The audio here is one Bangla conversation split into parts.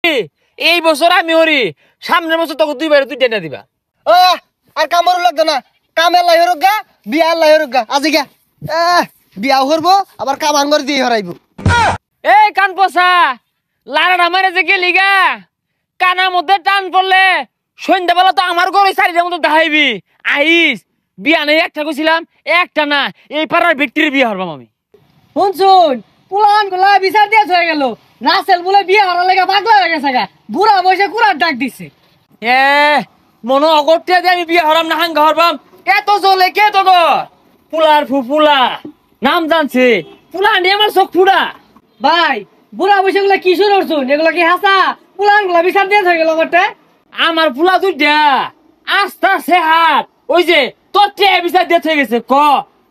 এই বছর আমি হরি, সামনের বছর তোকে দুইবার তুই টেনে দিবা। ও আর কামড় লাগতো না, কামে লাই হরুক গা, বিয়া লাই হরুক গা, আজি গা বিয়া হরবো আবার কামান করে দিয়ে হরাইবো। এই কান পচা লাড়াটা মারে যে গেলি গা, কানার মধ্যে টান পড়লে সন্ধ্যাবেলা তো আমার ঘরে চারিটার মতো দেখাইবি। আইস বিয়া নেই, একটা কইছিলাম একটা না, এই পাড়ার ব্যক্তির বিয়ে হরবাম আমি। শুনছুন পুলান গুলা বিচার দিয়ে হয়ে গেল, রাসেল বলে বিয়ে হওয়ার লেগে পাগলা হয়ে গেছে গা, বুড়া বসে কুড়ার ডাক দিছে। এ মনো অগরতে দিয়ে আমি বিয়ে হরাম না হাঙ্গা হরবাম, এত জলে কে তো গো পুলার ফুপুলা নাম জানছে, পুলা নিয়ে আমার চোখ ফুড়া। ভাই বুড়া বসে গুলা কি শুরু করছুন, এগুলো কি হাসা? পুলান গুলা বিচার দিয়ে হয়ে গেল বটে। আমার পুলা দুইটা আস্তা সে হাত, ওই যে তোর বিচার দিয়ে হয়ে গেছে ক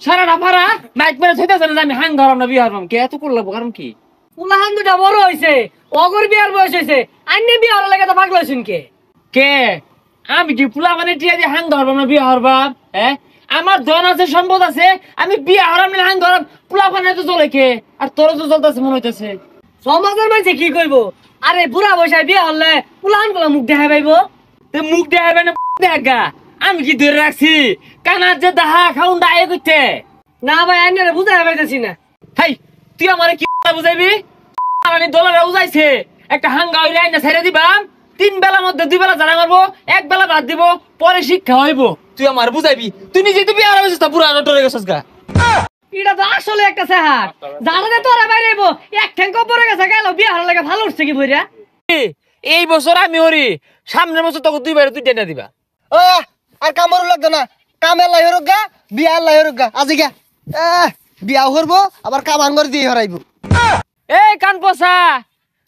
সারাটা পাড়া মাইক মেরে থইতেছে না আমি হাঙ্গা হরাম না বিয়ে হরবাম। কে এত করলো কারণ কি? পুলাহান দুটা বড় হয়েছে, অগর বিয়ার বয়স হয়েছে, আইনে বিয়ে হওয়ার লেগে তো পাগলা হয়েছুন কে? কে আমি কি পুলা মানে টিয়া দিয়ে হাঙ্গা হরবাম না বিয়ে হরবাম? হ্যাঁ আমার ধন আছে সম্পদ আছে, আমি বিয়ে হরাম না হাঙ্গা হরাম? পুলা মানে তো চলে কে, আর তোর তো চলতেছে মনে হইতেছে। সমাজের মাঝে কি কইব? আরে বুড়া বয়সে বিয়ে হলে পুলাহান গুলা মুখ দেখাই পাইব। মুখ দেখাবে না দেখা, আমি কি ধরে রাখছি কানার যে দাহা খাউন দায়ে করতে? না ভাই আইনে বুঝাই পাইতেছি না। হাই তুই আমার কি বুঝাইবি? দলেরা উজাইছে একটা হাঙ্গা হইলে আইনা ছেড়ে দিবাম, 3 বেলার মধ্যে 2 বেলা জানা মারবো, 1 বেলা ভাত দিব, পরে শিক্ষা হইব। তুই আমার বুঝাইবি? তুই নিজে তো বিয়ে হইছিস তা পুরা ডরে গেছস গা। এটা তো আসলে একটা সেহার, জানাতে তোরা বাইরেইব এক ঠ্যাঙ্ক পরে গেছে গেল বিয়ে হওয়ার লেগে ভালো উঠছে কি বইরা। এই বছর আমি হরি, সামনের বছর তোকে দুইবার তুই টেনে দিবা। ও আর কামড় লাগতো না, কামে লাই হরুক গা, বিয়া লাই হরুক গা, আজি গা বিয়া হরবো আবার কামান করে দিয়ে হরাইবো। এই কান পচা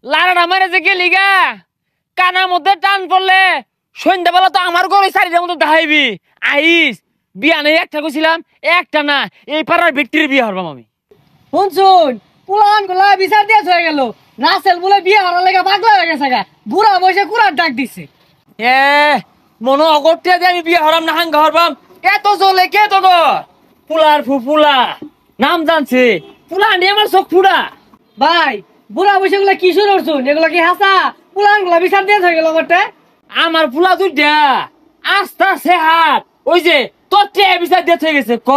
লাড়াটা মারে যে গেলি গা, কানার মধ্যে টান পড়লে সন্ধ্যাবেলা তো আমার ঘরে চারিটার মতো দেখাইবি। আইস বিয়া নেই, একটা কইছিলাম একটা না, এই পাড়ার ব্যক্তির বিয়ে হরবাম আমি। শুনছুন পুলান গুলা বিচার দিয়ে হয়ে গেল, রাসেল বলে বিয়ে হওয়ার লেগে পাগলা হয়ে গেছে গা, বুড়া বসে কুড়ার ডাক দিছে। এ মনো অগরতে দিয়ে আমি বিয়ে হরাম না হাঙ্গা হরবাম, এত জলে কে তো গো পুলার ফুপুলা নাম জানছে, পুলা নিয়ে আমার চোখ ফুড়া। ভাই বুড়া বসে গুলা কি শুরু করছুন, এগুলো কি হাসা? পুলান গুলা বিচার দিয়ে হয়ে গেল বটে। আমার পুলা দুইটা আস্তা সে হাত, ওই যে তোর বিচার দিয়ে হয়ে গেছে ক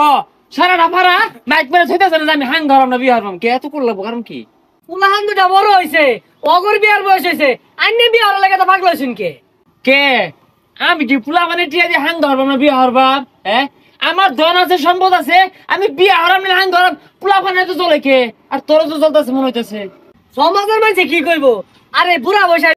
সারাটা পাড়া মাইক মেরে থইতেছে না আমি হাঙ্গা হরাম না বিয়ে হরবাম। কে এত করলো কারণ কি? পুলাহান দুটা বড় হয়েছে, অগর বিয়ার বয়স হয়েছে, আইনে বিয়ে হওয়ার লেগে তো পাগলা হয়েছুন কে? কে আমি কি পুলা মানে টিয়া দিয়ে হাঙ্গা হরবাম না বিয়ে হরবাম? হ্যাঁ আমার ধন আছে সম্পদ আছে, আমি বিয়ে হরাম না হাঙ্গা হরাম? পুলা মানে তো চলে কে, আর তোর তো চলতেছে মনে হইতেছে। সমাজের মাঝে কি কইব? আরে বুড়া বয়সে